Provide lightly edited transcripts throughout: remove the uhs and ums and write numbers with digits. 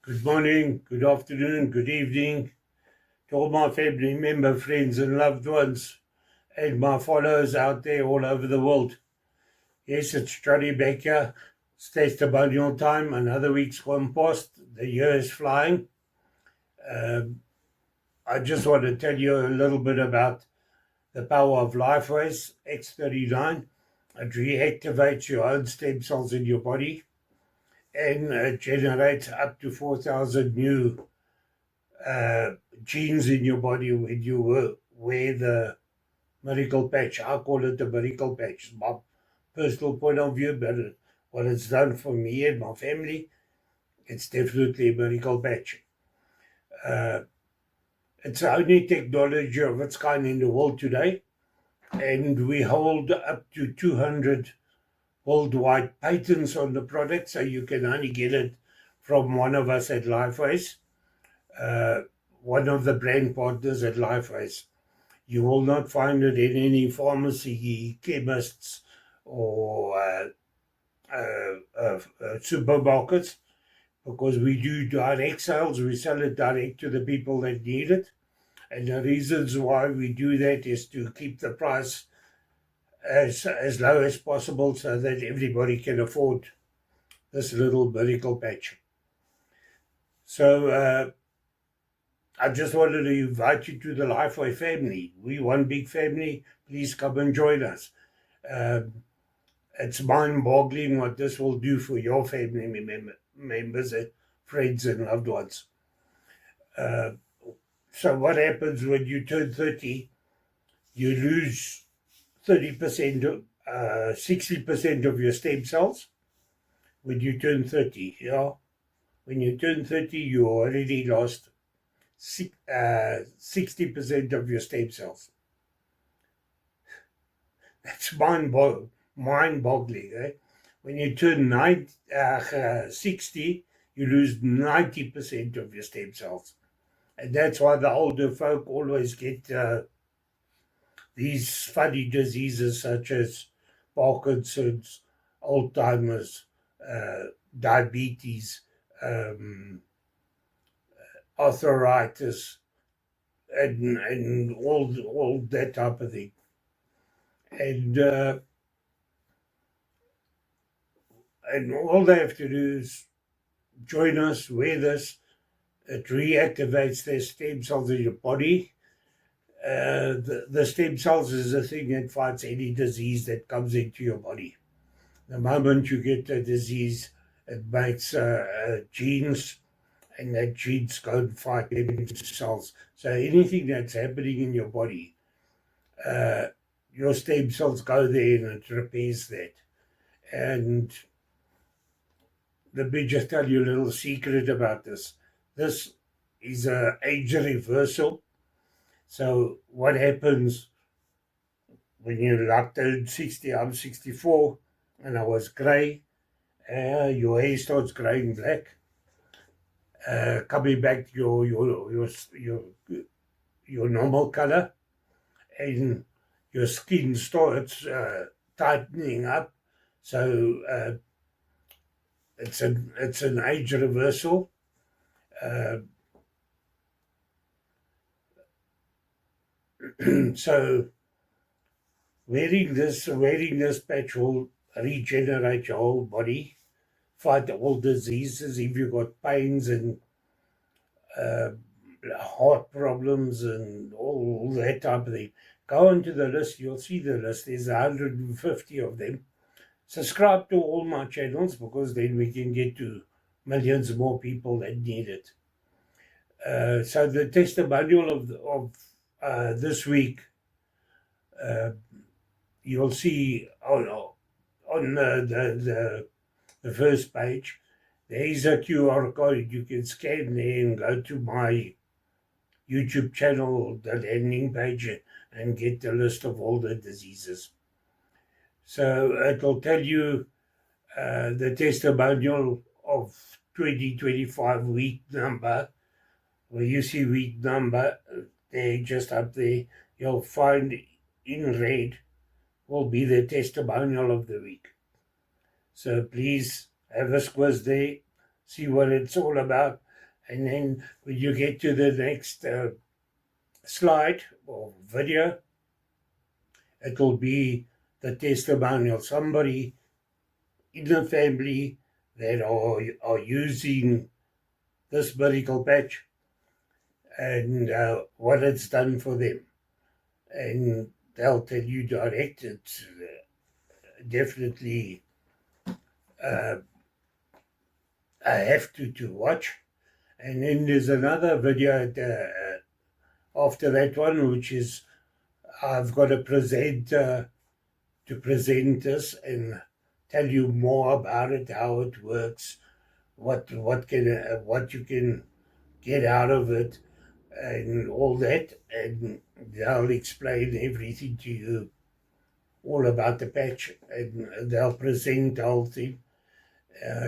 Good morning, good afternoon, good evening to all my family member, friends, and loved ones, and my followers out there all over the world. Yes, it's Johnny Baker. It's testimonial time. Another week's gone past. The year is flying. Um, I just want to tell you a little bit about the power of LifeWays X39. It reactivates your own stem cells in your body, and it generates up to 4,000 new genes in your body when you wear the miracle patch. I call it the miracle patch. My personal point of view, but what it's done for me and my family, it's definitely a miracle patch. Uh, it's the only technology of its kind in the world today, and we hold up to 200 worldwide patents on the product, so you can only get it from one of us at LifeWays, uh, one of the brand partners at LifeWays. You will not find it in any pharmacy, chemists, or supermarkets, because we do direct sales. We sell it direct to the people that need it. And the reasons why we do that is to keep the price as low as possible so that everybody can afford this little miracle patch. So I just wanted to invite you to the Lifeway family. We one big family. Please come and join us. It's mind-boggling what this will do for your family members, and friends, and loved ones. So what happens when you turn 30? You lose 30%, 60% of your stem cells when you turn 30. Yeah? When you turn 30, you already lost 60% of your stem cells. That's mind-boggling. Eh? When you turn 60, you lose 90% of your stem cells. And that's why the older folk always get these funny diseases such as Parkinson's, Alzheimer's, diabetes, arthritis, and all that type of thing. And all they have to do is join us, wear this. It reactivates their stem cells in your body. The stem cells is the thing that fights any disease that comes into your body. The moment you get the disease, it makes genes, and that genes go and fight stem cells. So anything that's happening in your body, your stem cells go there and it repairs that. And let me just tell you a little secret about this. This is an age reversal. So what happens when you turn 60? I'm 64, and I was grey. Your hair starts greying black, coming back to your normal color, and your skin starts tightening up. So it's an age reversal. So wearing this patch will regenerate your whole body, fight all diseases. If you've got pains and heart problems and all that type of thing, go into the list. You'll see the list. There's 150 of them. Subscribe to all my channels, because then we can get to millions more people that need it. So the testimonial of this week, you'll see on the first page, there is a QR code. You can scan there and go to my YouTube channel, the landing page, and get the list of all the diseases. So it'll tell you the testimonial of 2025 week number. Where you see week number, there, just up there, you'll find in red will be the testimonial of the week. So please have a squiz there, see what it's all about. And then when you get to the next slide or video, it will be the testimonial. Somebody in the family that are using this medical patch and what it's done for them. And they'll tell you direct. It's definitely I have to watch. And then there's another video after that one, which is I've got to present this and tell you more about it, how it works, what you can get out of it, and all that. And they'll explain everything to you, all about the patch, and they'll present the whole thing.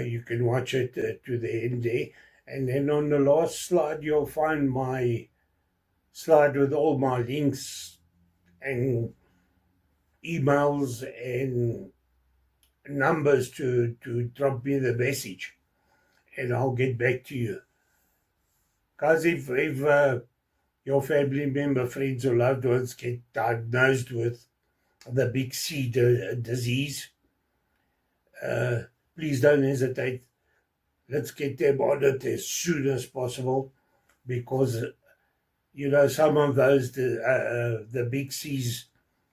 You can watch it to the end there. And then on the last slide, you'll find my slide with all my links and emails and numbers to drop me the message, and I'll get back to you. Because if your family member, friends, or loved ones get diagnosed with the big C disease, please don't hesitate. Let's get them on it as soon as possible, because some of those the big C's,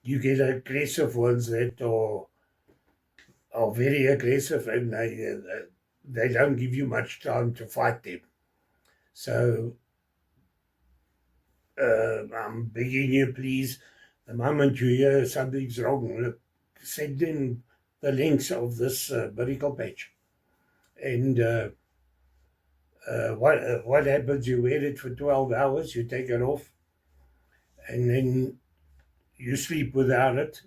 you get aggressive ones that are very aggressive, and they don't give you much time to fight them. So I'm begging you, please, the moment you hear something's wrong, look, send in the links of this medical patch. And what happens, you wear it for 12 hours, you take it off, and then you sleep without it.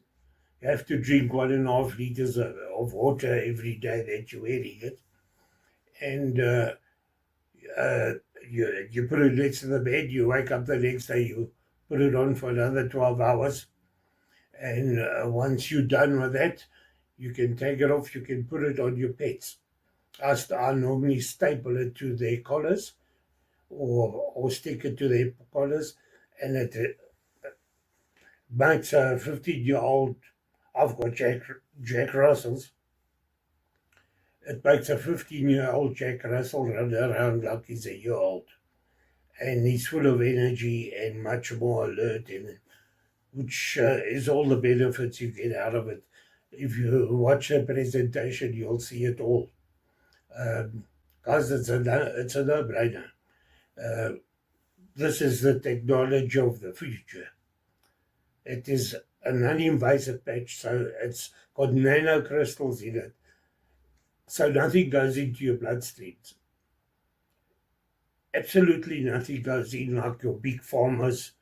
You have to drink 1.5 liters of water every day that you're wearing it. And you put it next to the bed, you wake up the next day, you put it on for another 12 hours. And once you're done with that, you can take it off, you can put it on your pets. I normally staple it to their collars or stick it to their collars, and it makes a 15-year-old, I've got Jack Russells, it makes a 15-year-old Jack Russell run around like he's a year old. And he's full of energy and much more alert, which is all the benefits you get out of it. If you watch the presentation, you'll see it all. Guys, it's a no-brainer. This is the technology of the future. It is a non-invasive patch, so it's got nanocrystals in it, so nothing goes into your bloodstreams. Absolutely nothing goes in like your big pharma's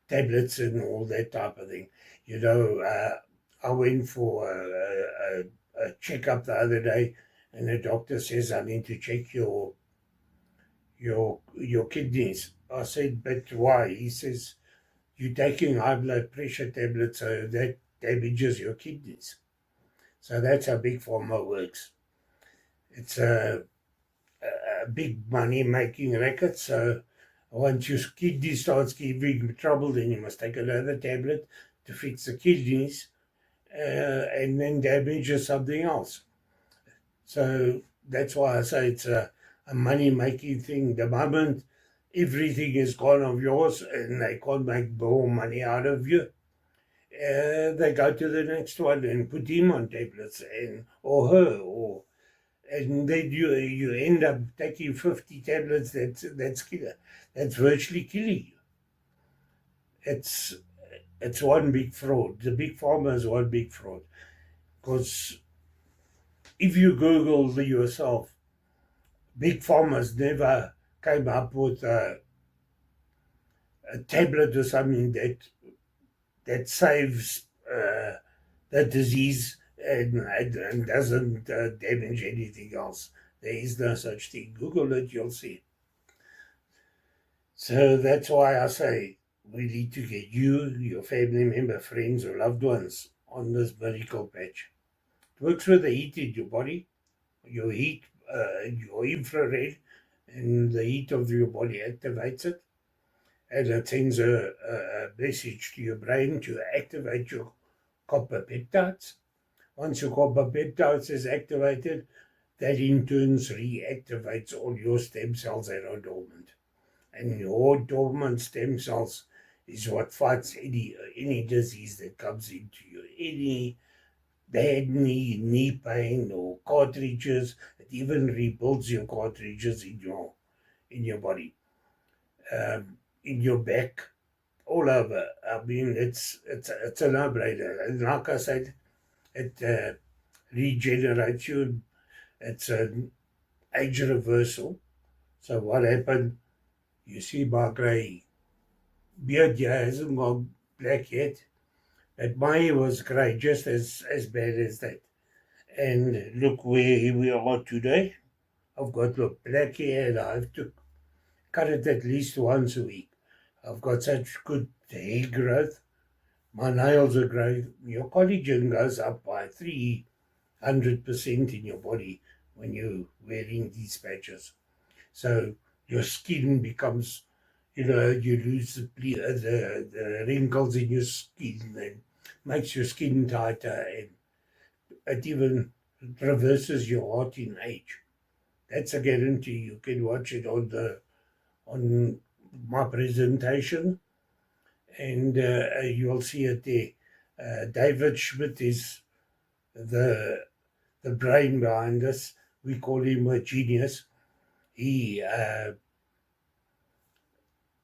tablets and all that type of thing. I went for a checkup the other day, and the doctor says I need to check your kidneys. I said, but why? He says, you're taking high blood pressure tablets, so that damages your kidneys. So that's how big pharma works. It's a big money-making racket. So once your kidney starts giving trouble, then you must take another tablet to fix the kidneys, and then damages something else. So that's why I say it's a money-making thing. The moment everything is gone of yours and they can't make more money out of you, they go to the next one and put him on tablets, or her, and then you end up taking 50 tablets. That's virtually killing you. It's one big fraud. The big pharma is one big fraud, because if you Google yourself, big pharma's never came up with a tablet or something that saves the disease and doesn't damage anything else. There is no such thing. Google it, you'll see. So that's why I say we need to get you, your family member, friends, or loved ones on this medical patch. It works with the heat in your body, your heat, your infrared, and the heat of your body activates it, and it sends a message to your brain to activate your copper peptides. Once your copper peptides is activated, that in turn reactivates all your stem cells that are dormant. And your dormant stem cells is what fights any disease that comes into you. Any bad knee pain or cartridges, it even rebuilds your cartridges in your body, in your back, all over. I mean, it's a no-brainer. And like I said, it regenerates you. It's an age reversal. So what happened? You see, my grey beard here hasn't gone black yet, but my hair was grey, just as bad as that. And look where we are today. I've got black hair, and I have to cut it at least once a week. I've got such good hair growth. My nails are growing. Your collagen goes up by 300% in your body when you're wearing these patches. So your skin becomes, you lose the wrinkles in your skin and makes your skin tighter, and it even reverses your heart in age. That's a guarantee. You can watch it on my presentation, and you'll see it there. David Schmidt is the the brain behind this. We call him a genius. He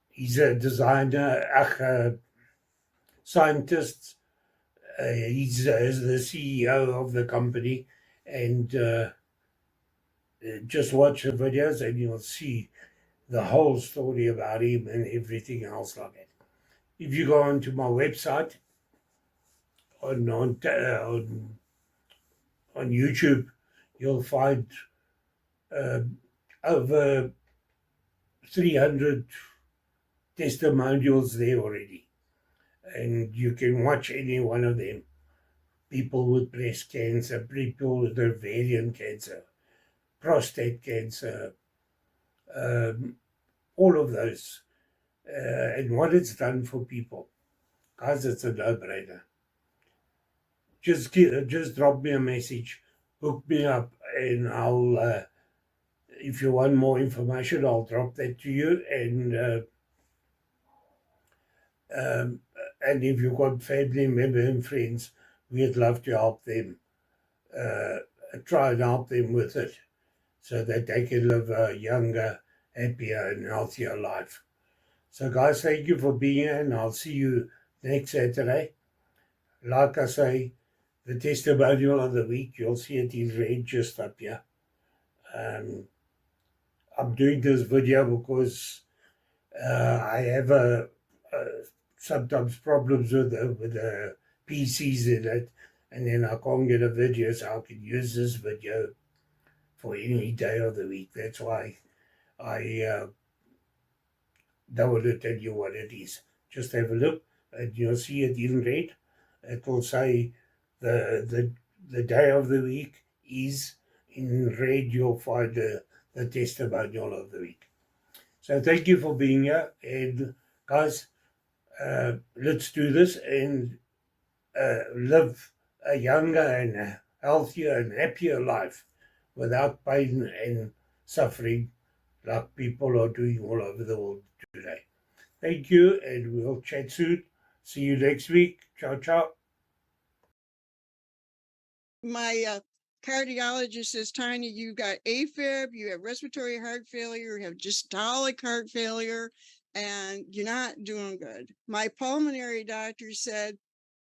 he's a designer, a scientist. He's the CEO of the company, and just watch the videos, and you'll see the whole story about him and everything else like that. If you go onto my website on YouTube, you'll find uh, over 300 testimonials there already, and you can watch any one of them. People with breast cancer, people with ovarian cancer, prostate cancer, um, all of those, and what it's done for people. Guys, it's a no-brainer. Just drop me a message, hook me up, and I'll. If you want more information, I'll drop that to you. Um, and if you've got family members and friends, we'd love to help them. Uh, Try and help them with it, so that they can live a younger, happier, and healthier life. So, guys, thank you for being here, and I'll see you next Saturday. Like I say, the testimonial of the week, you'll see it in red just up here. Um, I'm doing this video because I have sometimes problems with the PCs in it, and then I can't get a video, so I can use this video for any day of the week. That's why I don't want to tell you what it is. Just have a look, and you'll see it in red. It will say the day of the week is in red. You'll find the testimonial of the week. So thank you for being here, and guys, let's do this and live a younger and a healthier and happier life without pain and suffering like people are doing all over the world today. Thank you, and we'll chat soon. See you next week. Ciao, ciao. My cardiologist says, Tanya, you got AFib, you have respiratory heart failure, you have systolic heart failure, and you're not doing good. My pulmonary doctor said,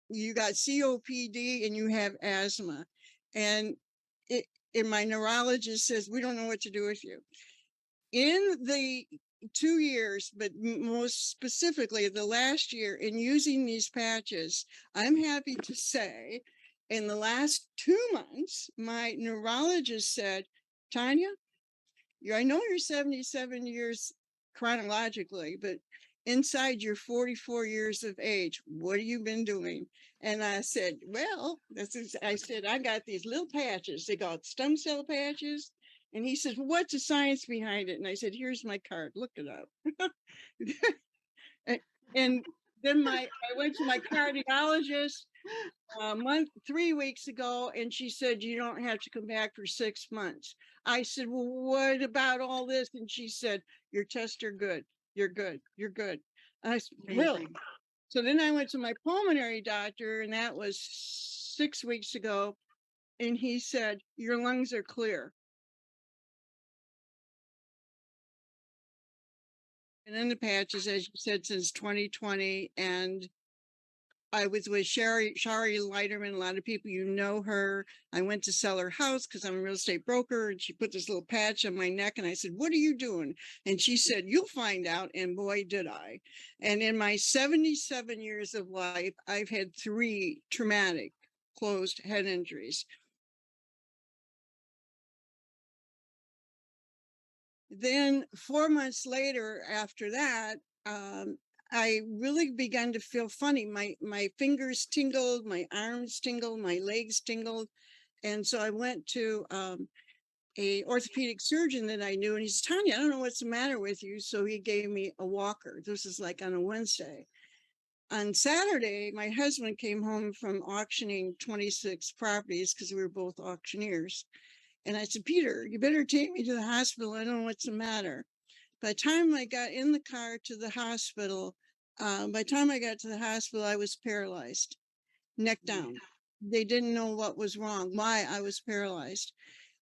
you got COPD and you have asthma. And my neurologist says, we don't know what to do with you. In the 2 years, but most specifically the last year, in using these patches, I'm happy to say in the last 2 months, my neurologist said, Tanya, I know you're 77 years chronologically, but inside you're 44 years of age. What have you been doing? And I said, well, I said, I got these little patches. They got stem cell patches. And he says, well, what's the science behind it? And I said, here's my card, look it up. And then I went to my cardiologist 3 weeks ago, and she said, you don't have to come back for 6 months. I said, well, what about all this? And she said, your tests are good. You're good. You're good. I said, really? So then I went to my pulmonary doctor, and that was 6 weeks ago. And he said, your lungs are clear. And in the patches, as you said, since 2020. And I was with Shari Leiterman. A lot of people, you know her. I went to sell her house because I'm a real estate broker, and she put this little patch on my neck, and I said, what are you doing? And she said, you'll find out. And boy, did I. And in my 77 years of life, I've had 3 traumatic closed head injuries. Then 4 months later, after that, I really began to feel funny. My fingers tingled, my arms tingled, my legs tingled. And so I went to a orthopedic surgeon that I knew, and he said, Tanya, I don't know what's the matter with you. So he gave me a walker. This is like on a Wednesday. On Saturday, my husband came home from auctioning 26 properties because we were both auctioneers. And I said, Peter, you better take me to the hospital. I don't know what's the matter. By the time I got in the car to the hospital, I was paralyzed, neck down. They didn't know what was wrong, why I was paralyzed.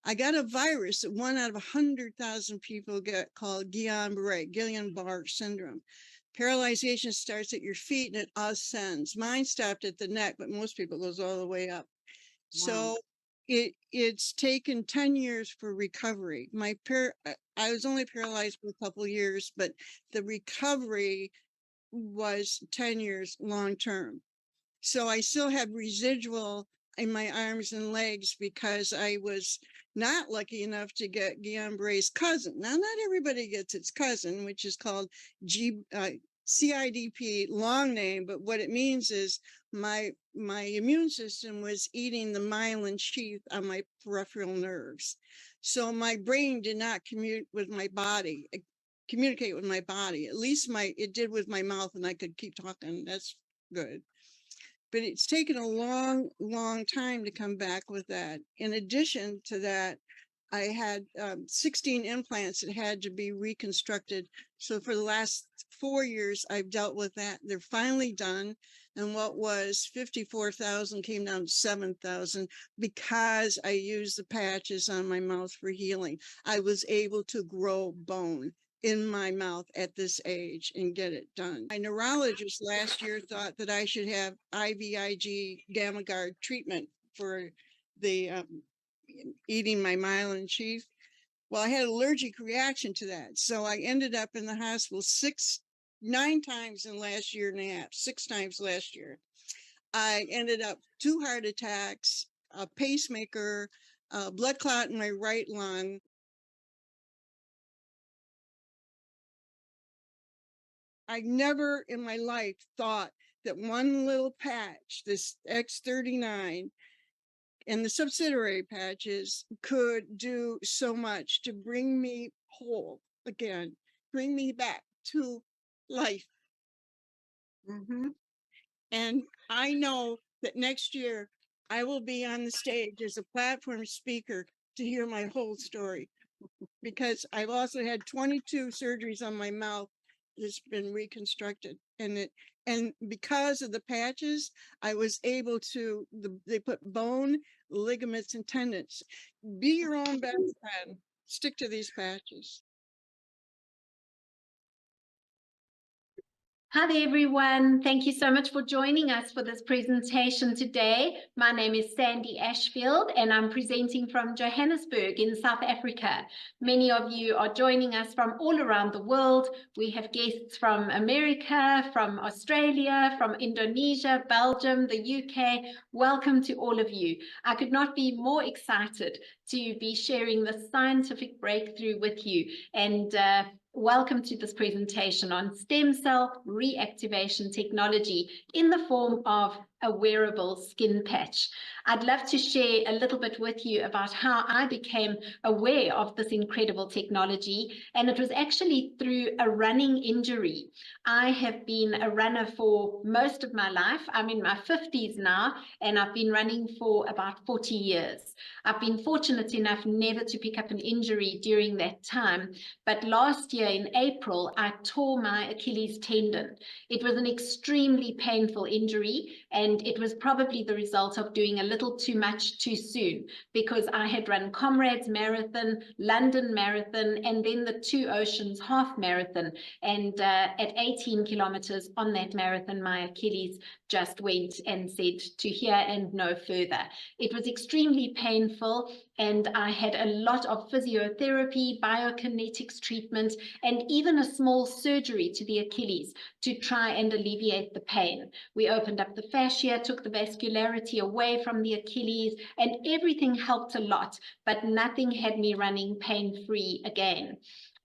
I got a virus that 1 out of 100,000 people get called Guillain-Barré syndrome. Paralyzation starts at your feet and it ascends. Mine stopped at the neck, but most people goes all the way up. Wow. So it's taken 10 years for recovery. I was only paralyzed for a couple of years, but the recovery was 10 years long term. So I still have residual in my arms and legs because I was not lucky enough to get Guillain-Barré's cousin. Now, not everybody gets its cousin, which is called CIDP, long name, but what it means is my immune system was eating the myelin sheath on my peripheral nerves. So my brain did not communicate with my body. At least it did with my mouth, and I could keep talking. That's good. But it's taken a long, long time to come back with that. In addition to that, I had 16 implants that had to be reconstructed. So for the last 4 years, I've dealt with that. They're finally done. And what was 54,000 came down to 7,000 because I used the patches on my mouth for healing. I was able to grow bone in my mouth at this age and get it done. My neurologist last year thought that I should have IVIG gamma guard treatment for the eating my myelin sheath. Well, I had an allergic reaction to that. So I ended up in the hospital 9 times in the last year and a half, 6 times last year. I ended up 2 heart attacks, a pacemaker, a blood clot in my right lung. I never in my life thought that one little patch, this X39, and the subsidiary patches could do so much to bring me whole again, bring me back to life. And I know that next year I will be on the stage as a platform speaker to hear my whole story, because I've also had 22 surgeries on my mouth that's been reconstructed, and because of the patches, I was able to, they put bone, ligaments, and tendons. Be your own best friend. Stick to these patches. Hi there, everyone. Thank you so much for joining us for this presentation today. My name is Sandy Ashfield, and I'm presenting from Johannesburg in South Africa. Many of you are joining us from all around the world. We have guests from America, from Australia, from Indonesia, Belgium, the UK. Welcome to all of you. I could not be more excited to be sharing this scientific breakthrough with you, and welcome to this presentation on stem cell reactivation technology in the form of a wearable skin patch. I'd love to share a little bit with you about how I became aware of this incredible technology, and it was actually through a running injury. I have been a runner for most of my life. I'm in my 50s now, and I've been running for about 40 years. I've been fortunate enough never to pick up an injury during that time, but last year in April, I tore my Achilles tendon. It was an extremely painful injury, and it was probably the result of doing a little too much too soon, because I had run Comrades Marathon, London Marathon, and then the Two Oceans Half Marathon. And at 18 kilometers on that marathon, my Achilles just went and said to here and no further. It was extremely painful, and I had a lot of physiotherapy, biokinetics treatment, and even a small surgery to the Achilles to try and alleviate the pain. We opened up the fascia, took the vascularity away from the Achilles, and everything helped a lot, but nothing had me running pain-free again.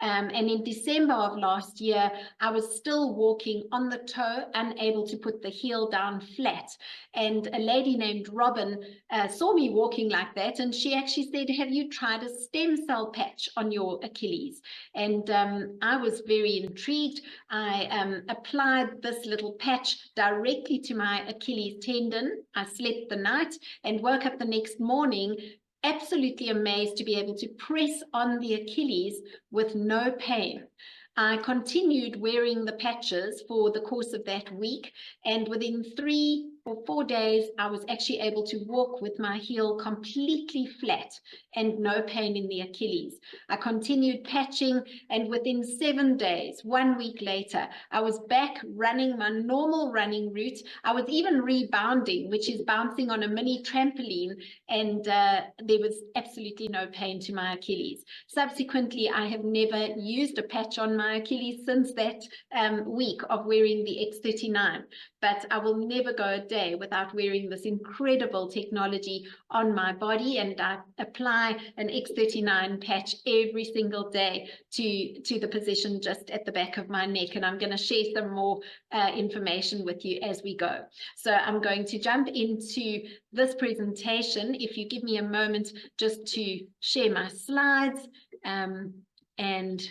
And in December of last year, I was still walking on the toe, unable to put the heel down flat. And a lady named Robin saw me walking like that, and she actually said, "Have you tried a stem cell patch on your Achilles?" And I was very intrigued. I applied this little patch directly to my Achilles tendon. I slept the night and woke up the next morning absolutely amazed to be able to press on the Achilles with no pain. I continued wearing the patches for the course of that week, and within 3 or 4 days, I was actually able to walk with my heel completely flat and no pain in the Achilles. I continued patching, and within 7 days, 1 week later, I was back running my normal running route. I was even rebounding, which is bouncing on a mini trampoline, and there was absolutely no pain to my Achilles. Subsequently, I have never used a patch on my Achilles since that week of wearing the X39, but I will never go a day without wearing this incredible technology on my body, and I apply an X39 patch every single day to the position just at the back of my neck, and I'm going to share some more information with you as we go. So I'm going to jump into this presentation. If you give me a moment just to share my slides, and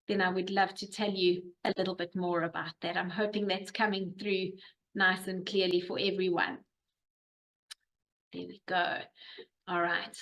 then I would love to tell you a little bit more about that. I'm hoping that's coming through nice and clearly for everyone. There we go. All right.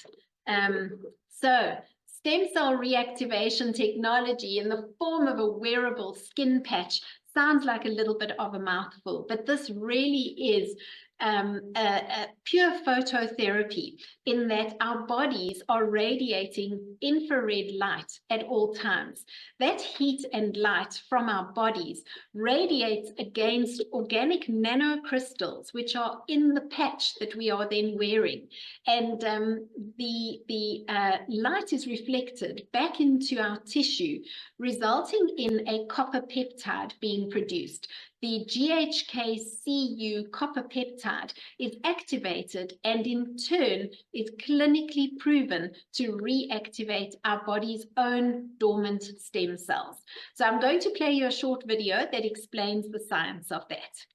So stem cell reactivation technology in the form of a wearable skin patch sounds like a little bit of a mouthful, but this really is a pure phototherapy, in that our bodies are radiating infrared light at all times. That heat and light from our bodies radiates against organic nanocrystals, which are in the patch that we are then wearing. And the light is reflected back into our tissue, resulting in a copper peptide being produced. The GHK-Cu copper peptide is activated and in turn is clinically proven to reactivate our body's own dormant stem cells. So I'm going to play you a short video that explains the science of that.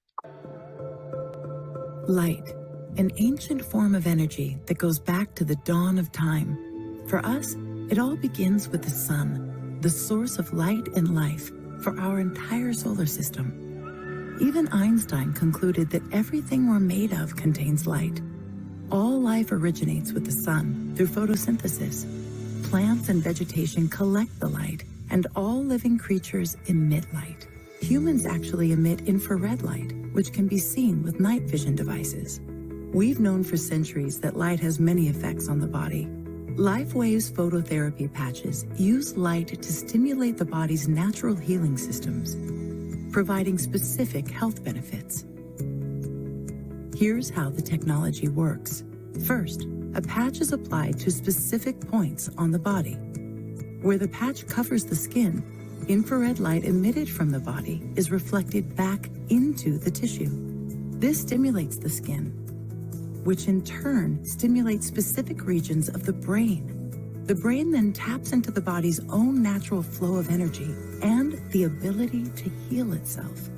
Light, an ancient form of energy that goes back to the dawn of time. For us, it all begins with the sun, the source of light and life for our entire solar system. Even Einstein concluded that everything we're made of contains light. All life originates with the sun through photosynthesis. Plants and vegetation collect the light, and all living creatures emit light. Humans actually emit infrared light, which can be seen with night vision devices. We've known for centuries that light has many effects on the body. LifeWave's phototherapy patches use light to stimulate the body's natural healing systems, providing specific health benefits. Here's how the technology works. First, a patch is applied to specific points on the body. Where the patch covers the skin, infrared light emitted from the body is reflected back into the tissue. This stimulates the skin, which in turn stimulates specific regions of the brain. The brain then taps into the body's own natural flow of energy and the ability to heal itself.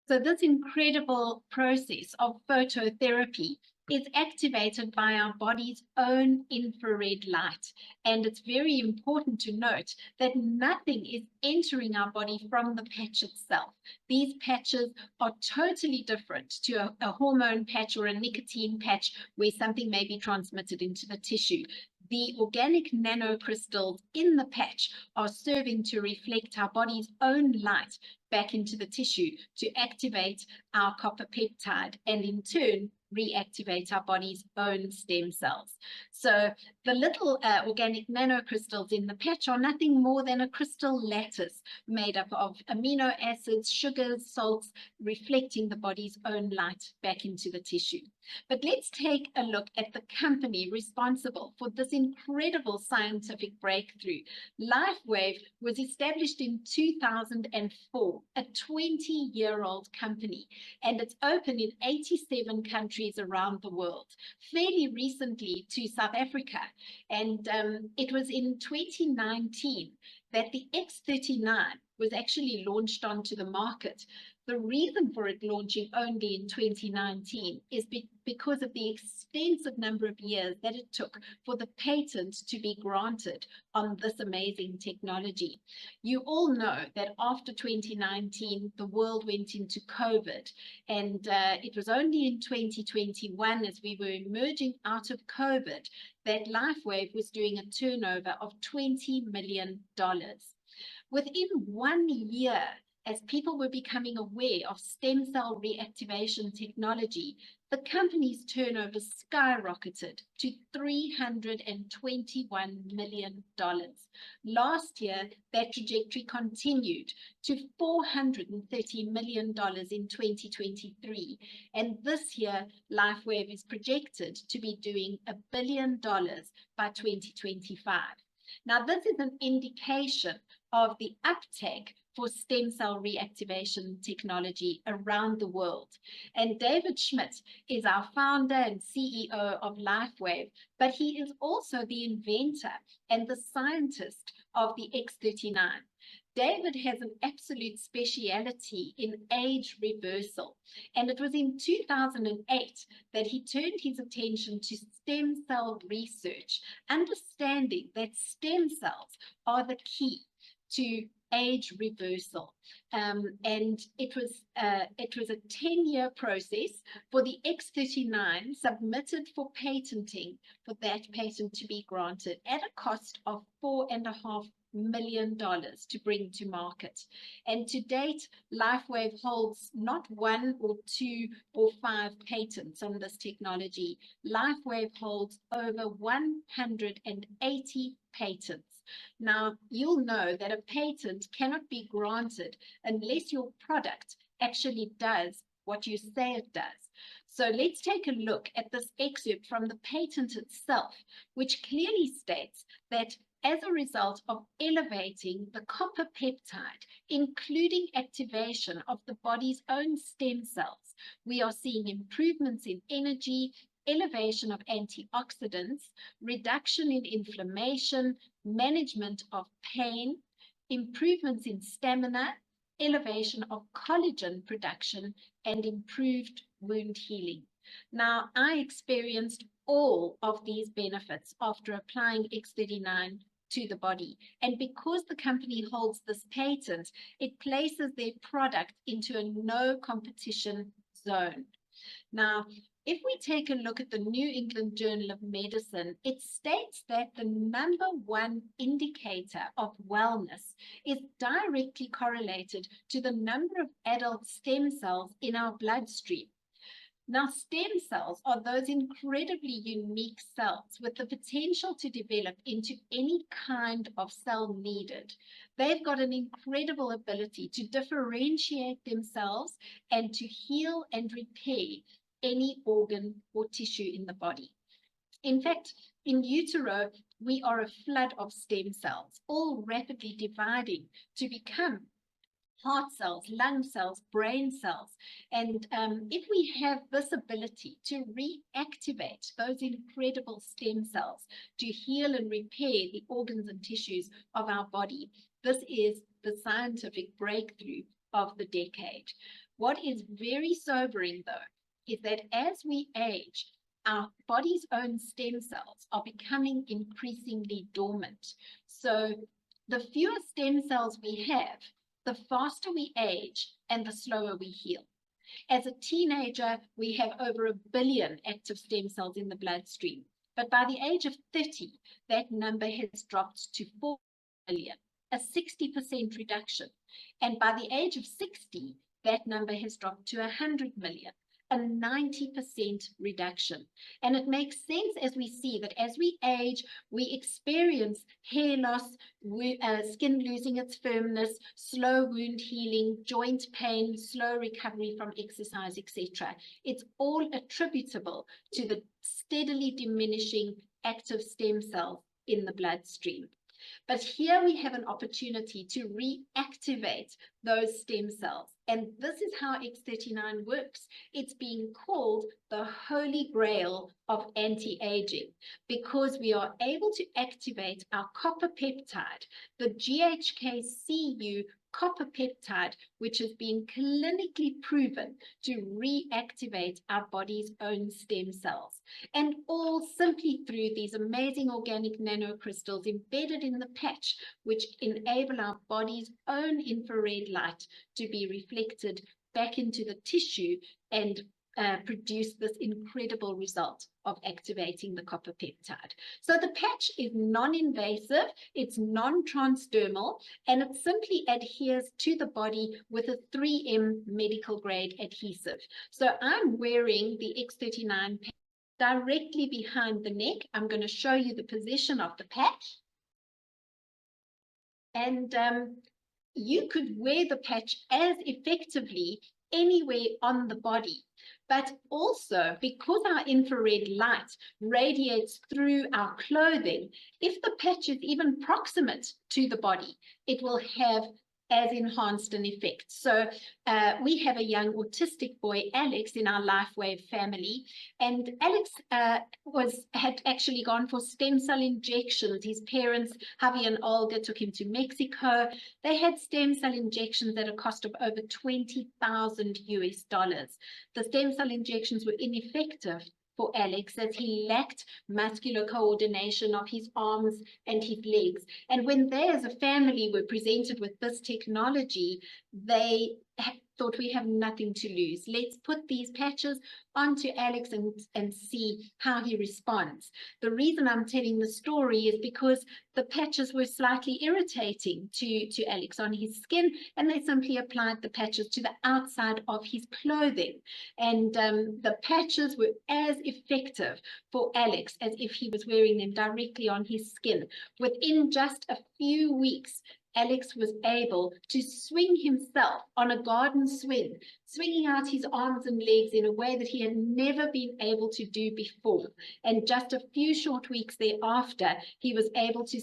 So this incredible process of phototherapy is activated by our body's own infrared light. And it's very important to note that nothing is entering our body from the patch itself. These patches are totally different to a hormone patch or a nicotine patch where something may be transmitted into the tissue. The organic nanocrystals in the patch are serving to reflect our body's own light back into the tissue to activate our copper peptide and in turn reactivate our body's own stem cells. So the little organic nanocrystals in the patch are nothing more than a crystal lattice made up of amino acids, sugars, salts, reflecting the body's own light back into the tissue. But let's take a look at the company responsible for this incredible scientific breakthrough. LifeWave was established in 2004, a 20-year-old company, and it's open in 87 countries around the world, fairly recently to South Africa. And it was in 2019 that the X39 was actually launched onto the market. The reason for it launching only in 2019 is because of the extensive number of years that it took for the patent to be granted on this amazing technology. You all know that after 2019, the world went into COVID, and it was only in 2021, as we were emerging out of COVID, that LifeWave was doing a turnover of $20 million. Within 1 year, as people were becoming aware of stem cell reactivation technology, the company's turnover skyrocketed to $321 million. Last year, that trajectory continued to $430 million in 2023. And this year, LifeWave is projected to be doing $1 billion by 2025. Now, this is an indication of the uptake for stem cell reactivation technology around the world. And David Schmidt is our founder and CEO of LifeWave, but he is also the inventor and the scientist of the X39. David has an absolute speciality in age reversal, and it was in 2008 that he turned his attention to stem cell research, understanding that stem cells are the key to age reversal. And it was a 10-year process for the X39 submitted for patenting, for that patent to be granted at a cost of $4.5 million to bring to market. And to date, LifeWave holds not 1 or 2 or 5 patents on this technology. LifeWave holds over 180 patents. Now, you'll know that a patent cannot be granted unless your product actually does what you say it does. So let's take a look at this excerpt from the patent itself, which clearly states that as a result of elevating the copper peptide, including activation of the body's own stem cells, we are seeing improvements in energy, elevation of antioxidants, reduction in inflammation, management of pain, improvements in stamina, elevation of collagen production, and improved wound healing. Now, I experienced all of these benefits after applying X39 to the body. And because the company holds this patent, it places their product into a no competition zone. Now, if we take a look at the New England Journal of Medicine, it states that the #1 indicator of wellness is directly correlated to the number of adult stem cells in our bloodstream. Now, stem cells are those incredibly unique cells with the potential to develop into any kind of cell needed. They've got an incredible ability to differentiate themselves and to heal and repair any organ or tissue in the body. In fact, in utero, we are a flood of stem cells, all rapidly dividing to become heart cells, lung cells, brain cells. And if we have this ability to reactivate those incredible stem cells to heal and repair the organs and tissues of our body, this is the scientific breakthrough of the decade. What is very sobering, though, is that as we age, our body's own stem cells are becoming increasingly dormant. So the fewer stem cells we have, the faster we age and the slower we heal. As a teenager, we have over 1 billion active stem cells in the bloodstream. But by the age of 30, that number has dropped to 4 billion, a 60% reduction. And by the age of 60, that number has dropped to 100 million, a 90% reduction. And it makes sense as we see that as we age, we experience hair loss, skin losing its firmness, slow wound healing, joint pain, slow recovery from exercise, etc. It's all attributable to the steadily diminishing active stem cells in the bloodstream. But here we have an opportunity to reactivate those stem cells. And this is how X39 works. It's being called the holy grail of anti-aging because we are able to activate our copper peptide, the GHK-Cu copper peptide, which has been clinically proven to reactivate our body's own stem cells. And all simply through these amazing organic nanocrystals embedded in the patch, which enable our body's own infrared light to be reflected back into the tissue and produce this incredible result of activating the copper peptide. So the patch is non-invasive, it's non-transdermal, and it simply adheres to the body with a 3M medical grade adhesive. So I'm wearing the X39 patch directly behind the neck. I'm going to show you the position of the patch. And you could wear the patch as effectively anywhere on the body. But also, because our infrared light radiates through our clothing, if the patch is even proximate to the body, it will have as enhanced an effect. So we have a young autistic boy, Alex, in our LifeWave family, and Alex had actually gone for stem cell injections. His parents, Javi and Olga, took him to Mexico. They had stem cell injections at a cost of over $20,000 US. The stem cell injections were ineffective for Alex as he lacked muscular coordination of his arms and his legs. And when they as a family were presented with this technology, they thought, we have nothing to lose. Let's put these patches onto Alex and see how he responds. The reason I'm telling the story is because the patches were slightly irritating to Alex on his skin, and they simply applied the patches to the outside of his clothing. And the patches were as effective for Alex as if he was wearing them directly on his skin. Within just a few weeks, Alex was able to swing himself on a garden swing, swinging out his arms and legs in a way that he had never been able to do before. And just a few short weeks thereafter, he was able to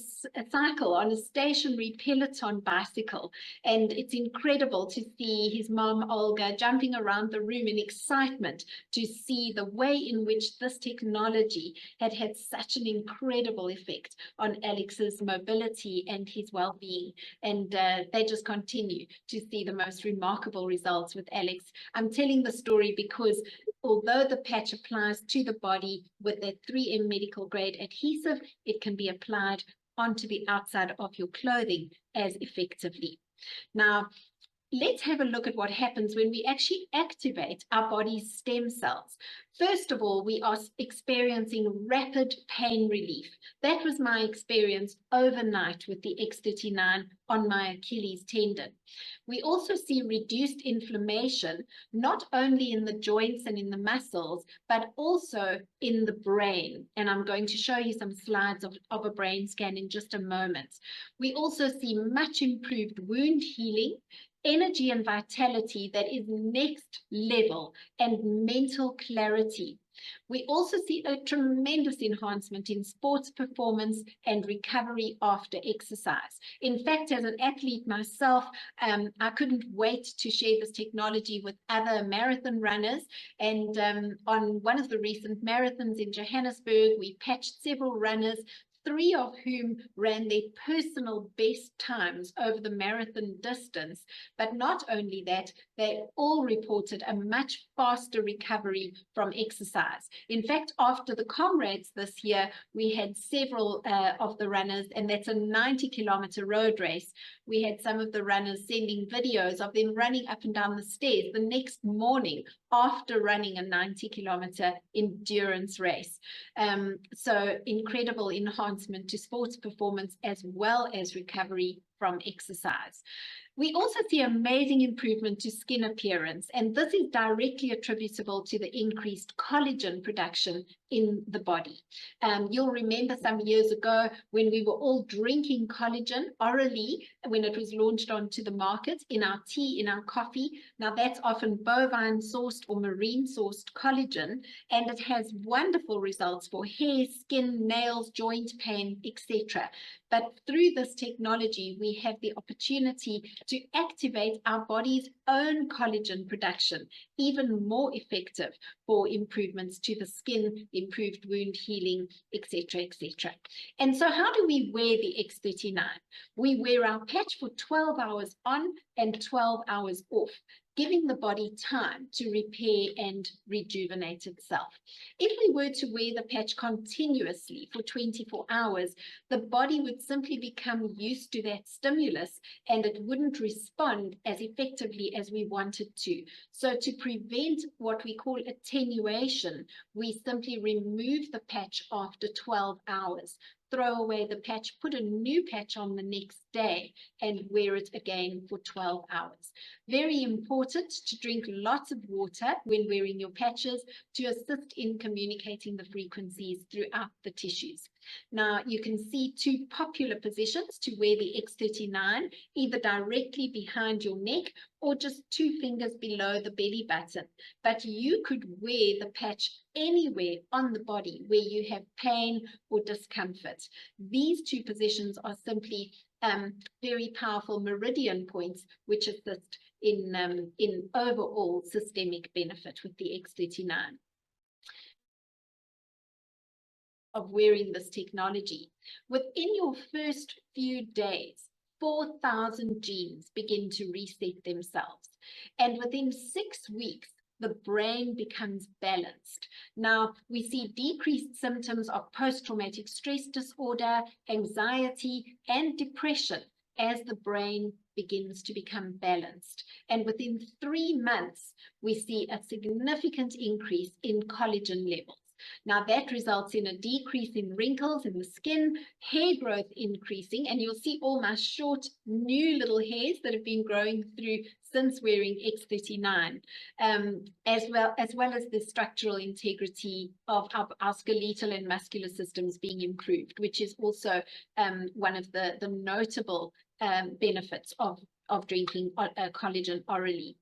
cycle on a stationary Peloton bicycle. And it's incredible to see his mom, Olga, jumping around the room in excitement to see the way in which this technology had had such an incredible effect on Alex's mobility and his well-being. And they just continue to see the most remarkable results with Alex. I'm telling the story because although the patch applies to the body with a 3M medical grade adhesive, it can be applied onto the outside of your clothing as effectively. Now, let's have a look at what happens when we actually activate our body's stem cells. First of all, we are experiencing rapid pain relief. That was my experience overnight with the X39 on my Achilles tendon. We also see reduced inflammation, not only in the joints and in the muscles, but also in the brain. And I'm going to show you some slides of a brain scan in just a moment. We also see much improved wound healing, energy and vitality that is next level, and mental clarity. We also see a tremendous enhancement in sports performance and recovery after exercise. In fact, as an athlete myself, I couldn't wait to share this technology with other marathon runners. And on one of the recent marathons in Johannesburg, we patched several runners. 3 of whom ran their personal best times over the marathon distance. But not only that, they all reported a much faster recovery from exercise. In fact, after the Comrades this year, we had several of the runners, and that's a 90-kilometer road race. We had some of the runners sending videos of them running up and down the stairs the next morning after running a 90-kilometer endurance race. So incredible enhancement to sports performance as well as recovery from exercise. We also see amazing improvement to skin appearance, and this is directly attributable to the increased collagen production in the body. You'll remember some years ago when we were all drinking collagen orally when it was launched onto the market, in our tea, in our coffee. Now that's often bovine sourced or marine sourced collagen, and it has wonderful results for hair, skin, nails, joint pain, etc. But through this technology, we have the opportunity to activate our body's own collagen production, even more effective for improvements to the skin, improved wound healing, etc., etc. And so how do we wear the X39? We wear our patch for 12 hours on and 12 hours off, giving the body time to repair and rejuvenate itself. If we were to wear the patch continuously for 24 hours, the body would simply become used to that stimulus and it wouldn't respond as effectively as we want it to. So to prevent what we call attenuation, we simply remove the patch after 12 hours. Throw away the patch, put a new patch on the next day, and wear it again for 12 hours. Very important to drink lots of water when wearing your patches to assist in communicating the frequencies throughout the tissues. Now, you can see 2 popular positions to wear the X39, either directly behind your neck or just 2 fingers below the belly button. But you could wear the patch anywhere on the body where you have pain or discomfort. These 2 positions are simply very powerful meridian points which assist in overall systemic benefit with the X39. Of wearing this technology. Within your first few days, 4,000 genes begin to reset themselves. And within 6 weeks, the brain becomes balanced. Now, we see decreased symptoms of post-traumatic stress disorder, anxiety, and depression as the brain begins to become balanced. And within 3 months, we see a significant increase in collagen levels. Now that results in a decrease in wrinkles in the skin, hair growth increasing, and you'll see all my short new little hairs that have been growing through since wearing X39, as well as the structural integrity of our skeletal and muscular systems being improved, which is also one of the notable benefits of drinking collagen orally.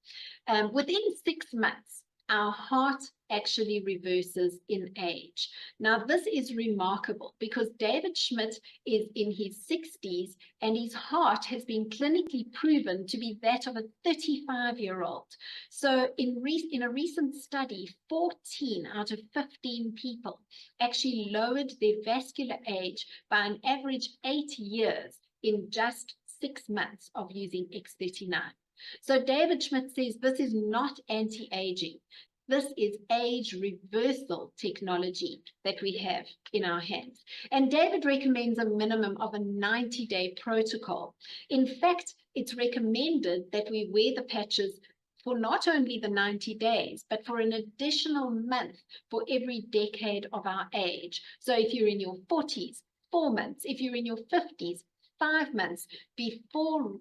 Within 6 months, our heart actually reverses in age. Now, this is remarkable because David Schmidt is in his 60s and his heart has been clinically proven to be that of a 35-year-old. So in a recent study, 14 out of 15 people actually lowered their vascular age by an average 8 years in just 6 months of using X39. So David Schmidt says this is not anti-aging. This is age reversal technology that we have in our hands. And David recommends a minimum of a 90-day protocol. In fact, it's recommended that we wear the patches for not only the 90 days, but for an additional month for every decade of our age. So if you're in your 40s, 4 months. If you're in your 50s, 5 months before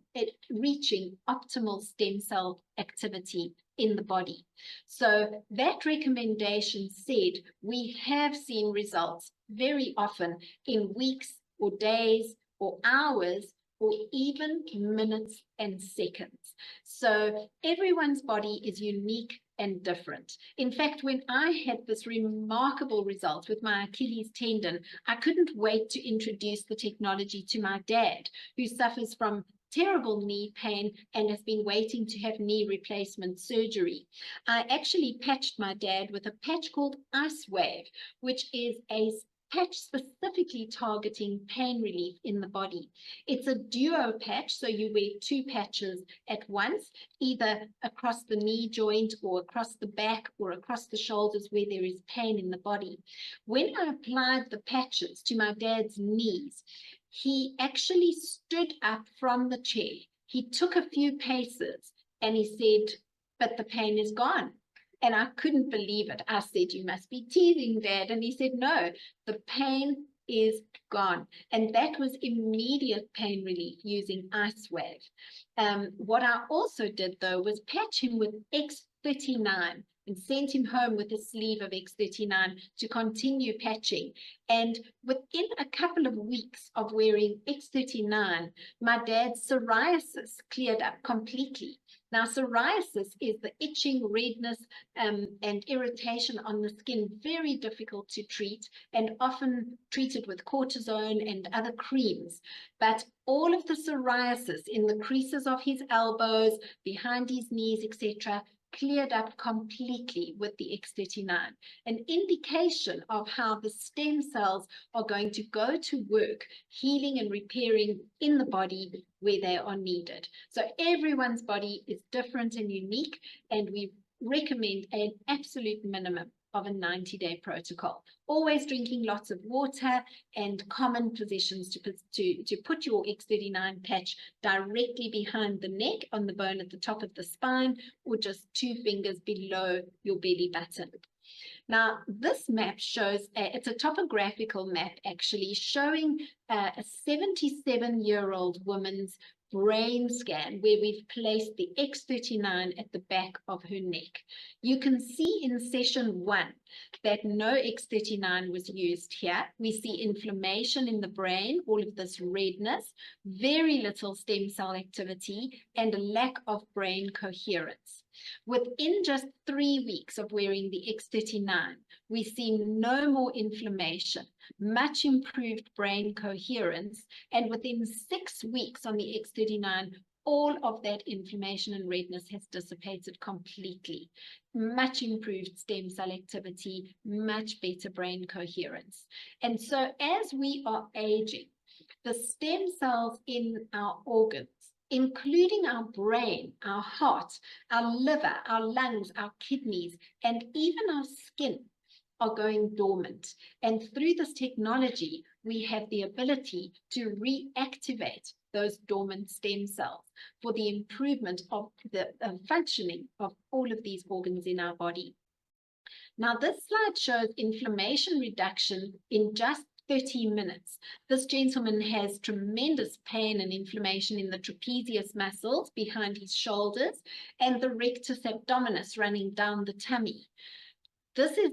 reaching optimal stem cell activity in the body. So that recommendation said we have seen results very often in weeks or days or hours or even minutes and seconds. So everyone's body is unique and different. In fact, when I had this remarkable result with my Achilles tendon, I couldn't wait to introduce the technology to my dad, who suffers from terrible knee pain and has been waiting to have knee replacement surgery. I actually patched my dad with a patch called Ice Wave, which is a patch specifically targeting pain relief in the body. It's a duo patch, so you wear 2 patches at once, either across the knee joint or across the back or across the shoulders where there is pain in the body. When I applied the patches to my dad's knees, he actually stood up from the chair. He took a few paces and he said, "But the pain is gone." And I couldn't believe it. I said, "You must be teasing, Dad." And he said, "No, the pain is gone." And that was immediate pain relief using Ice Wave. What I also did, though, was patch him with X39 and sent him home with a sleeve of X39 to continue patching. And within a couple of weeks of wearing X39, my dad's psoriasis cleared up completely. Now, psoriasis is the itching, redness, and irritation on the skin, very difficult to treat and often treated with cortisone and other creams. But all of the psoriasis in the creases of his elbows, behind his knees, etc., cleared up completely with the X39, an indication of how the stem cells are going to go to work, healing and repairing in the body where they are needed. So everyone's body is different and unique, and we recommend an absolute minimum of a 90-day protocol. Always drinking lots of water, and common positions to put your X39 patch directly behind the neck on the bone at the top of the spine, or just 2 fingers below your belly button. Now, this map shows, it's a topographical map actually, showing a 77-year-old woman's brain scan where we've placed the X39 at the back of her neck. You can see in session 1 that no X39 was used here. We see inflammation in the brain, all of this redness, very little stem cell activity, and a lack of brain coherence. Within just 3 weeks of wearing the X39, we see no more inflammation, much improved brain coherence, and within 6 weeks on the X39, all of that inflammation and redness has dissipated completely. Much improved stem cell activity, much better brain coherence. And so as we are aging, the stem cells in our organs, including our brain, our heart, our liver, our lungs, our kidneys, and even our skin, are going dormant. And through this technology, we have the ability to reactivate those dormant stem cells for the improvement of the functioning of all of these organs in our body. Now, this slide shows inflammation reduction in just 30 minutes. This gentleman has tremendous pain and inflammation in the trapezius muscles behind his shoulders and the rectus abdominis running down the tummy.